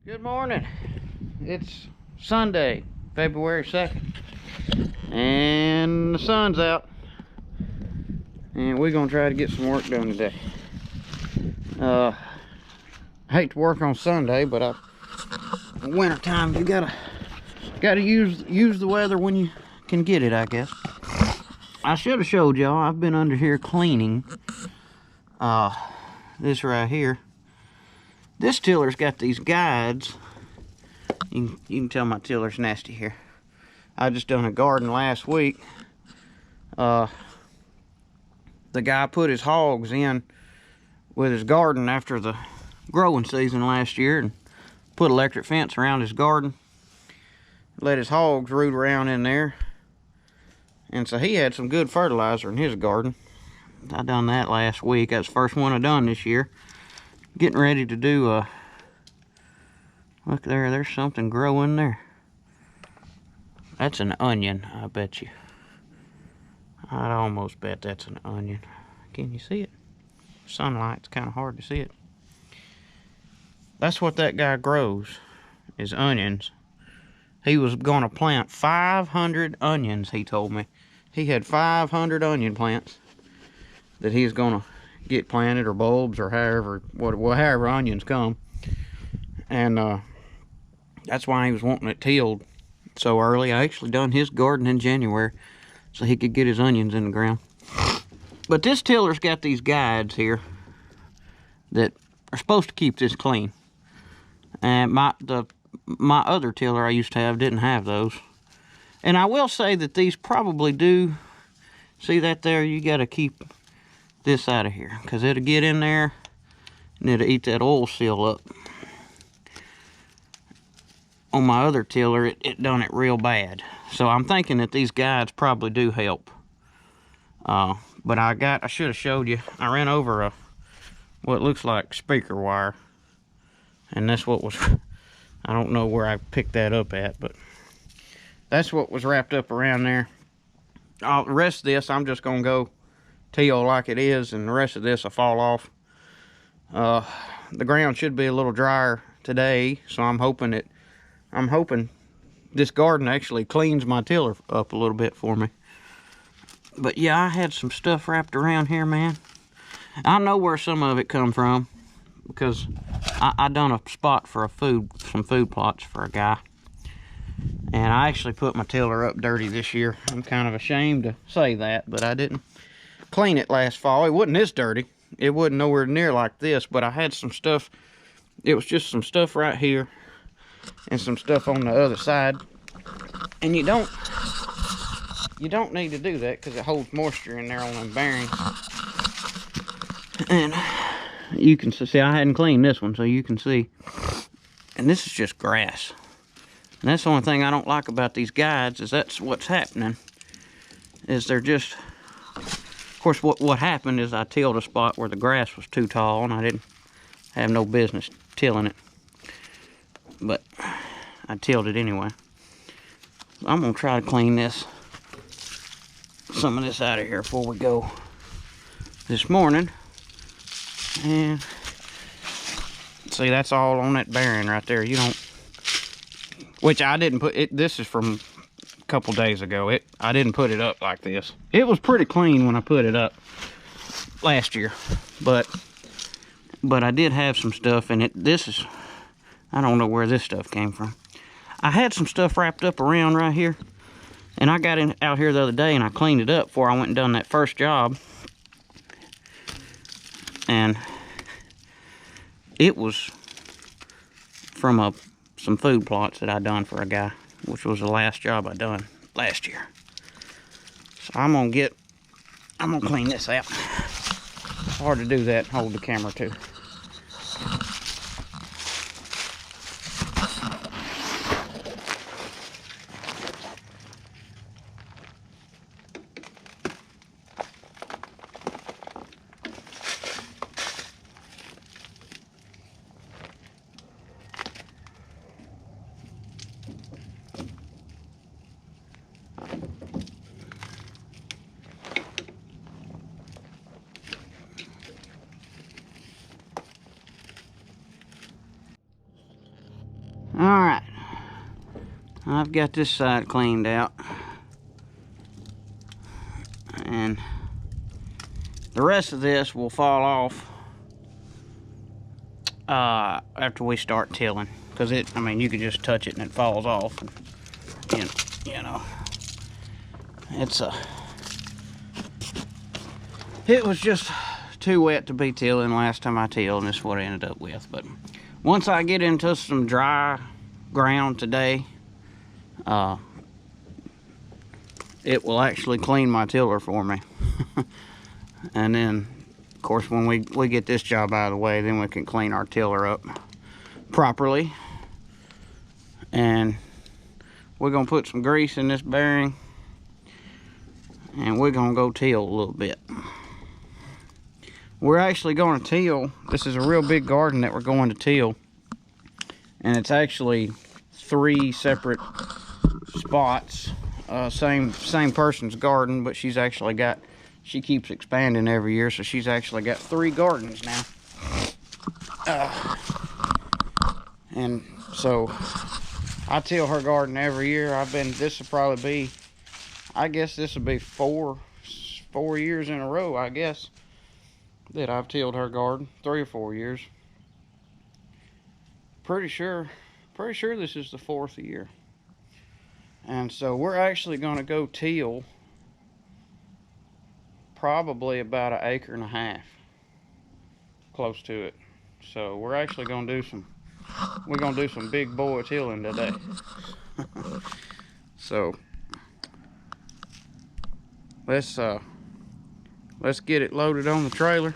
Good morning. It's Sunday, February 2nd, and the sun's out, and we're gonna try to get some work done today. I hate to work on Sunday, but in winter time you gotta use the weather when you can get it, I guess. I should have showed y'all. I've been under here cleaning this right here. This tiller's got these guides. You can tell my tiller's nasty here. I just done a garden last week. The guy put his hogs in with his garden after the growing season last year and put electric fence around his garden. Let his hogs root around in there. And so he had some good fertilizer in his garden. I done that last week. That's the first one I done this year. Getting ready to do look there, there's something growing there. That's an onion, I bet you. I'd almost bet that's an onion. Can you see it? Sunlight's kind of hard to see it. That's what that guy grows, is onions. He was gonna plant 500 onions, he told me. He had 500 onion plants that he's gonna get planted, or bulbs, or however onions come. And that's why he was wanting it tilled so early. I actually done his garden in January so he could get his onions in the ground. But this tiller's got these guides here that are supposed to keep this clean. And my other tiller I used to have didn't have those. And I will say that these probably do. See that there? You got to keep this out of here, because it'll get in there and it'll eat that oil seal up. On my other tiller, it done it real bad. So I'm thinking that these guides probably do help. But I should have showed you. I ran over what looks like speaker wire, and that's what was. I don't know where I picked that up at, but that's what was wrapped up around there. The rest of this, I'm just gonna go till like it is, and the rest of this will fall off. The ground should be a little drier today, so I'm hoping this garden actually cleans my tiller up a little bit for me. But yeah, I had some stuff wrapped around here, man. I know where some of it come from, because I done a spot for some food plots for a guy. And I actually put my tiller up dirty this year. I'm kind of ashamed to say that, but I didn't clean it last fall. It wasn't this dirty. It wasn't nowhere near like this, but I had some stuff. It was just some stuff right here and some stuff on the other side. And you don't need to do that, because it holds moisture in there on them bearings. And you can see, I hadn't cleaned this one, so you can see. And this is just grass. And that's the only thing I don't like about these guides, is that's what's happening. Is they're just, of course, what happened is I tilled a spot where the grass was too tall, and I didn't have no business tilling it. But I tilled it anyway. So I'm gonna try to clean some of this out of here before we go this morning. And see, that's all on that bearing right there. You don't, which I didn't put it. This is from a couple days ago. I didn't put it up like this. It was pretty clean when I put it up last year, but I did have some stuff in it. This is, I don't know where this stuff came from. I had some stuff wrapped up around right here, and I got out here the other day and I cleaned it up before I went and done that first job. And it was from some food plots that I done for a guy, which was the last job I done last year. So I'm gonna clean this out. It's hard to do that and hold the camera too. I've got this side cleaned out, and the rest of this will fall off after we start tilling, because I mean, you can just touch it and it falls off, and you know, it was just too wet to be tilling last time I tilled, and this is what I ended up with. But once I get into some dry ground today, it will actually clean my tiller for me. And then, of course, when we get this job out of the way, then we can clean our tiller up properly. And we're gonna put some grease in this bearing, and we're gonna go till a little bit. We're actually going to till. This is a real big garden that we're going to till, and it's actually 3 separate spots. Same person's garden, but she's actually got, she keeps expanding every year, so she's actually got 3 gardens now. And so I till her garden every year. This will probably be, I guess this will be 4 years in a row, I guess, that I've tilled her garden. 3 or 4 years. Pretty sure this is the 4th year. And so we're actually going to go till probably about 1.5 acres, close to it. So we're actually going to do some big boy tilling today. So let's get it loaded on the trailer.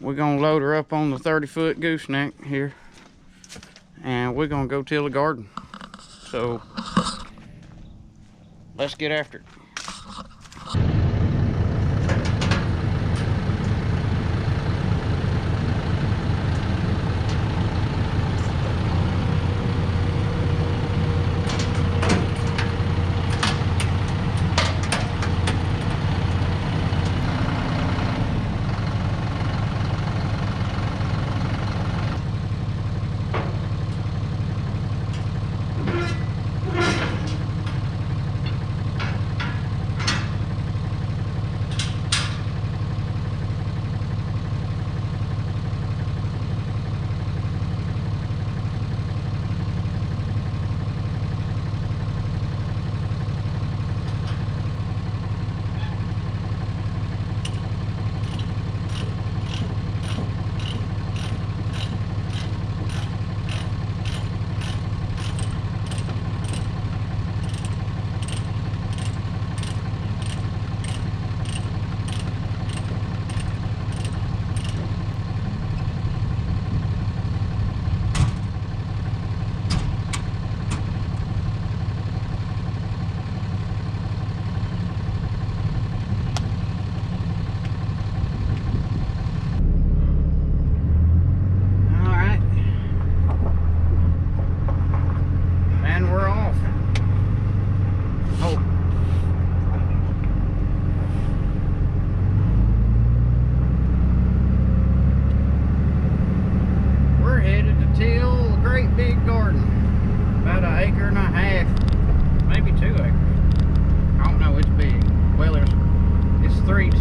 We're gonna load her up on the 30-foot gooseneck here, and we're gonna go till the garden. So let's get after it.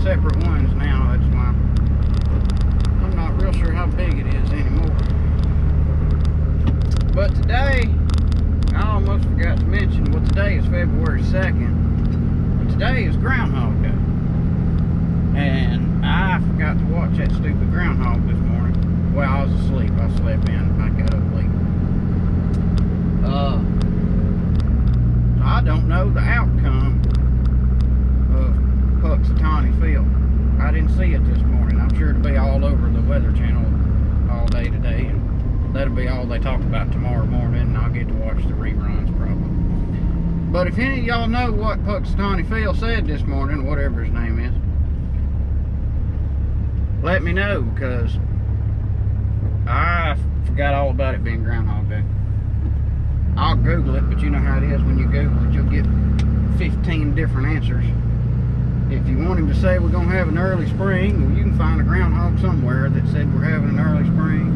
Separate ones now. That's why I'm not real sure how big it is anymore. But today, I almost forgot to mention, well, today is February 2nd. But today is Groundhog Day. And I forgot to watch that stupid groundhog this morning. Well, I was asleep. I slept in. I got up late. I don't know the outcome of Puxatawny Field. I didn't see it this morning. I'm sure it'll be all over the Weather Channel all day today, and that'll be all they talk about tomorrow morning, and I'll get to watch the reruns probably. But if any of y'all know what Puxatawny Field said this morning, whatever his name is, let me know, because I forgot all about it being Groundhog Day. I'll Google it, but you know how it is when you Google it, you'll get 15 different answers. If you want him to say we're going to have an early spring, well, you can find a groundhog somewhere that said we're having an early spring.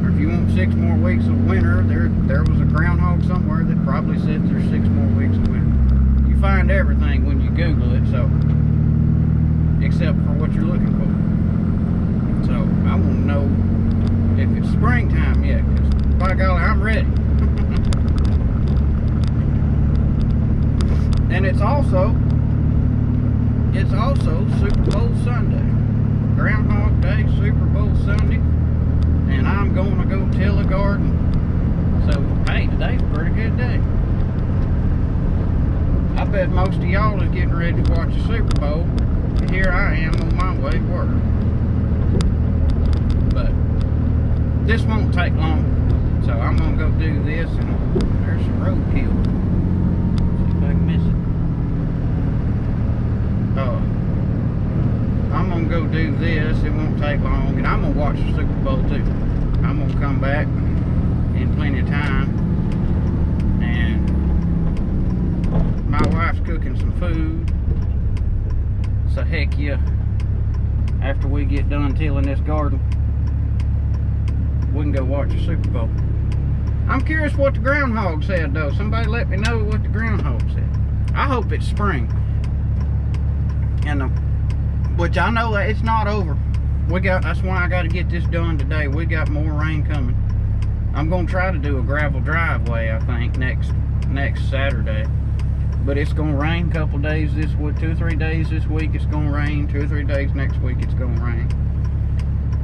Or if you want 6 more weeks of winter. There was a groundhog somewhere that probably said there's 6 more weeks of winter. You find everything when you Google it, so except for what you're looking for. So I want to know if it's springtime yet, because by golly, I'm ready. And it's also Super Bowl Sunday. Groundhog Day, Super Bowl Sunday. And I'm going to go till a garden. So, hey, today's a pretty good day. I bet most of y'all is getting ready to watch the Super Bowl. And here I am on my way to work. But this won't take long. So I'm going to go do this, and there's some roadkill. See if I can miss it. I'm going to go do this. It won't take long. And I'm going to watch the Super Bowl too. I'm going to come back in plenty of time. And my wife's cooking some food. So heck yeah. After we get done tilling this garden, we can go watch the Super Bowl. I'm curious what the groundhog said though. Somebody let me know what the groundhog said. I hope it's spring. And which I know that it's not over. That's why I got to get this done today. We got more rain coming. I'm gonna try to do a gravel driveway, I think, next Saturday. But it's gonna rain a couple days this week, 2 or 3 days this week. It's gonna rain 2 or 3 days next week. It's gonna rain.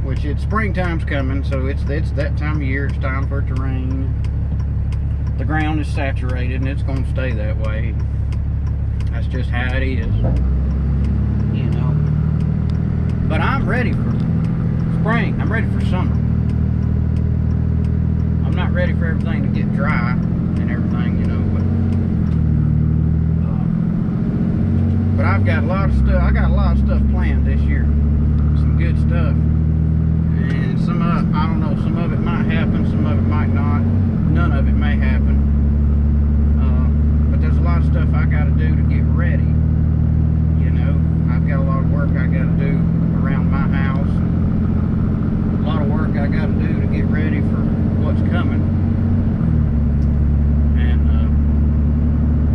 Which it's springtime's coming, so it's that time of year. It's time for it to rain. The ground is saturated, and it's gonna stay that way. That's just how it is. You know. But I'm ready for spring. I'm ready for summer. I'm not ready for everything to get dry and everything, you know. But I've got a lot of stuff. I got a lot of stuff planned this year. Some good stuff. And some of it, I don't know. Some of it might happen. Some of it might not. None of it may happen. But there's a lot of stuff I got to do to get ready. You know, I've got a lot of work I got to do around my house. A lot of work I got to do to get ready for what's coming. And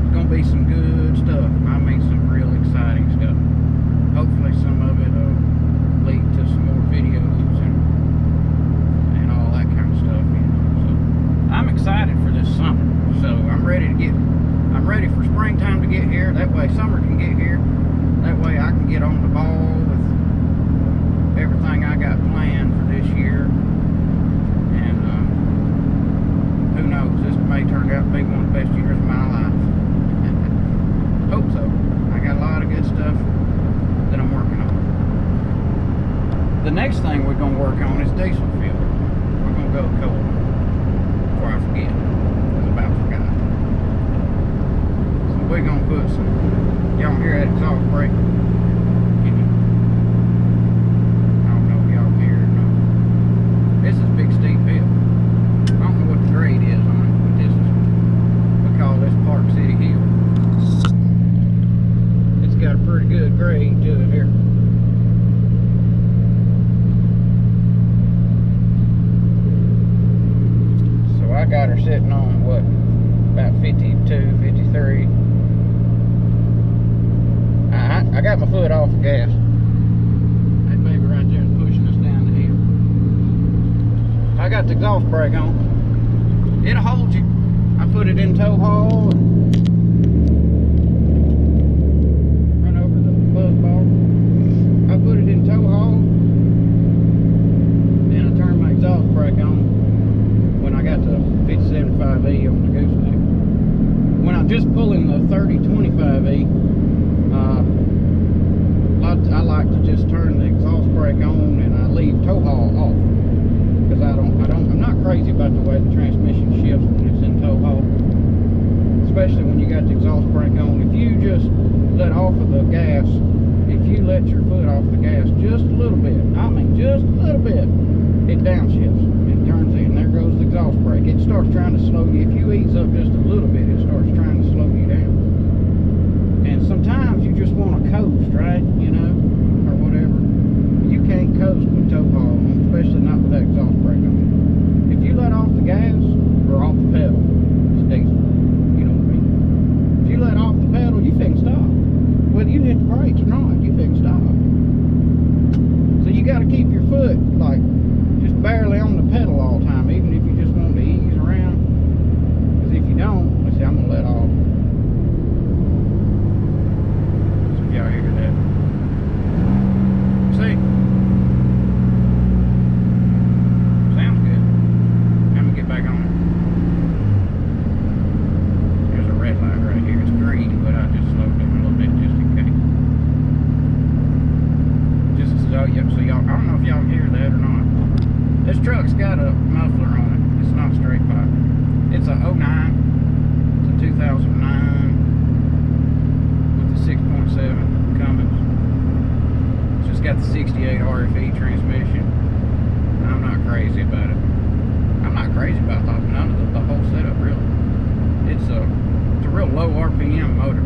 it's gonna be some good stuff. I mean, some real exciting stuff. Hopefully some of it will lead to some more videos and all that kind of stuff, you know. So I'm excited for this summer. So I'm ready for springtime to get here. That way summer can get here. That way I can get on the ball with everything I got planned for this year. And who knows, this may turn out to be one of the best years of my life. Hope so. I got a lot of good stuff that I'm working on. The next thing we're going to work on is diesel fuel. We're going to go coal before I forget. I about forgot. So we're going to put some, y'all hear that exhaust brake? I don't know if y'all hear it or not. This is a big steep hill. I don't know what the grade is on it, but this is, we call this Park City Hill. It's got a pretty good grade to it here. So I got her sitting on what, about 52, 53. I got my foot off the gas. That baby right there is pushing us down the hill. I got the exhaust brake on. It'll hold you. I put it in tow haul and run over the buzz bar. I put it in tow haul and I turned my exhaust brake on when I got to 5075E on the gooseneck. When I'm just pulling the 3025E, I like to just turn the exhaust brake on and I leave tow haul off, because I'm not crazy about the way the transmission shifts when it's in tow haul, especially when you got the exhaust brake on. If you just let off of the gas, if you let your foot off the gas just a little bit, I mean just a little bit, it downshifts. It turns in. There goes the exhaust brake. It starts trying to slow you. If you ease up just a little bit, it starts trying to slow you down. And sometimes you just want to coast, right? You know, or whatever. You can't coast with tow haul on, especially not with that exhaust brake on. If This truck's got a muffler on it. It's not straight pipe. It's a 09. It's a 2009 with the 6.7 Cummins. It's just got the 68 RFE transmission. I'm not crazy about it. I'm not crazy about none of the whole setup really. It's a real low RPM motor,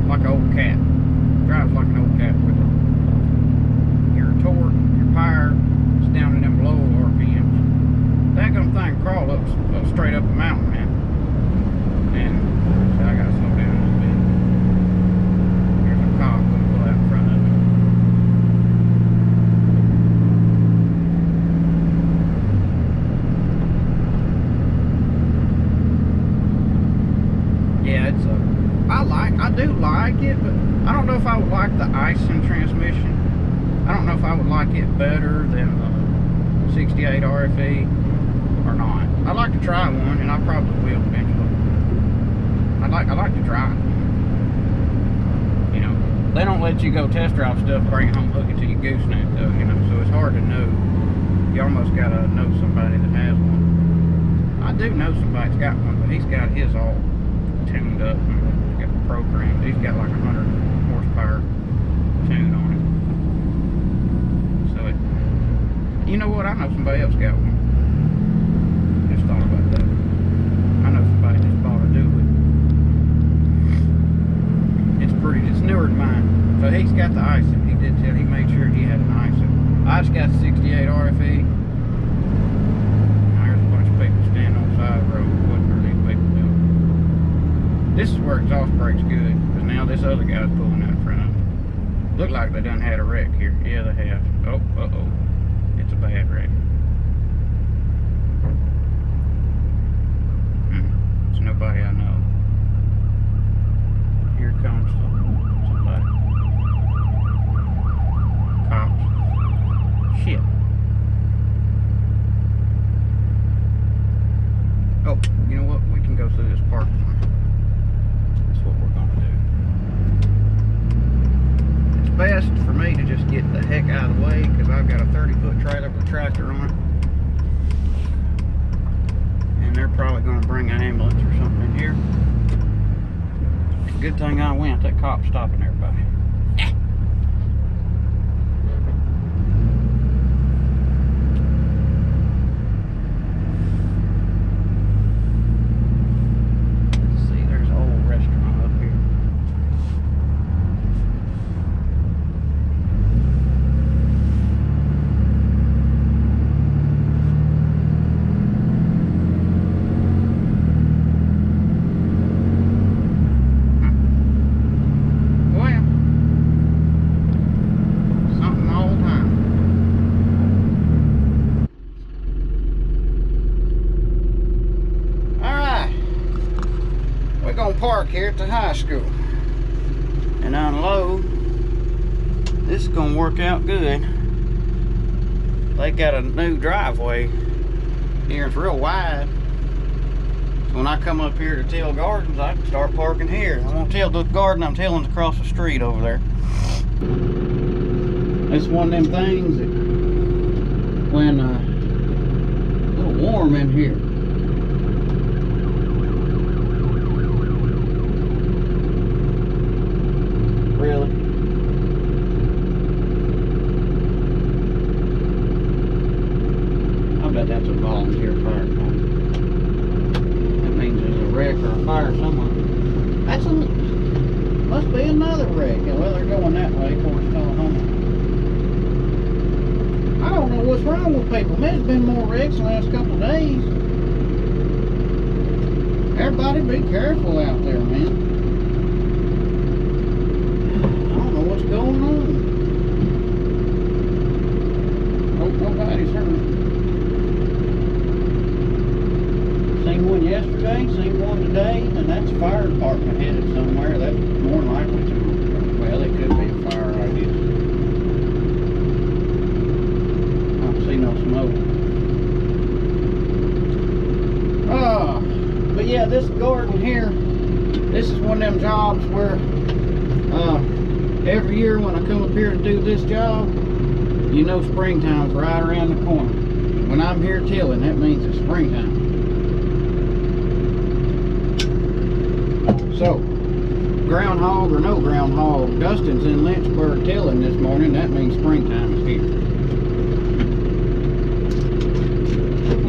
like an old cat. Drives like an old cat with it. Your torque, your power, it's down in them low RPMs. That gonna thing crawl up straight up a mountain, man. And so I gotta slow down a little bit. Here's a cop gonna pull out in front of me. Yeah, it's I do like it, but I don't know if I would like the Icing transmission. I don't know if I would like it better than the 68 RFE or not. I'd like to try one, and I probably will eventually. I like to try it. You know, they don't let you go test drive stuff, bring it home, hook it to your gooseneck though. You know, so it's hard to know. You almost gotta know somebody that has one. I do know somebody that's got one, but he's got his all tuned up and got programmed. He's got like 100 horsepower tune on it. So it, you know what? I know somebody else got one. Just thought about that. I know somebody just bought a dually. It's pretty. It's newer than mine. So he's got the Icing. He did tell. He made sure he had an Icing. I just got 68 RFE. There's a bunch of people standing on the side of the road. What are these people doing? This is where exhaust brake's good, because now this other guy's pulling out in front of me. Look like they done had a wreck here. Yeah, they have. Oh, uh-oh. It's a bad wreck. It's nobody I know. Here comes somebody. Cops. Shit. Oh, you know what? We can go through this parking lot. That's what we're going to do. It's best for me to just get the heck out of the way, because I've got a 30-foot trailer with a tractor on it. And they're probably going to bring an ambulance or something in here. Good thing I went. That cop's stopping everybody. Park here at the high school and unload. This is gonna work out good. They got a new driveway here. It's real wide, so when I come up here to Till Gardens, I can start parking here. I won't tell the garden I'm telling to cross the street over there. It's one of them things that when a little warm in here. Really? I bet that's a volunteer firefighter. That means there's a wreck or a fire somewhere. That's a, must be another wreck. Well, they're going that way towards Tullahoma. I don't know what's wrong with people. There's been more wrecks the last couple of days. Everybody be careful out there, man. What's going on? Hope nobody's hurt. Seen one yesterday, seen one today, and that's fire department headed somewhere. That's more than likely to. Well, it could be a fire, I guess. I don't see no smoke. But yeah, this garden here, this is one of them jobs where every year when I come up here to do this job, you know springtime's right around the corner. When I'm here tilling, that means it's springtime. So, groundhog or no groundhog, Dustin's in Lynchburg tilling this morning. That means springtime is here.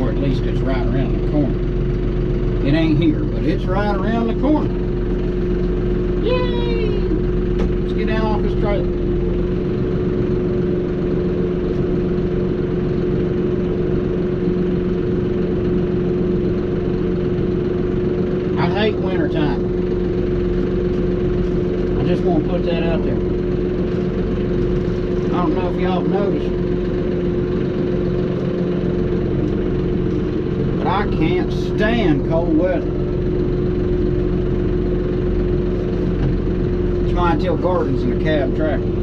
Or at least it's right around the corner. It ain't here, but it's right around the corner. Yay! Let's get down off this trailer. I hate wintertime. I just want to put that out there. I don't know if y'all have noticed, but I can't stand cold weather. That's why I till gardens in a cab tractor.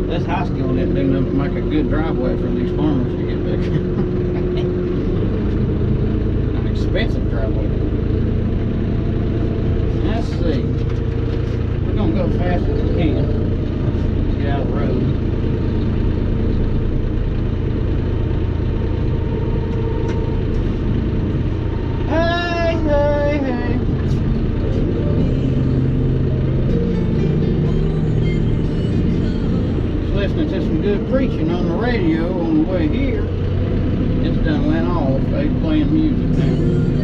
This high school didn't do nothing to make a good driveway for these farmers to get back. An expensive driveway. Let's see. We're gonna go fast as we can. Get out of the road. Hey, hey, hey. Listening to some good preaching on the radio on the way here. It's done went off. They playing music now.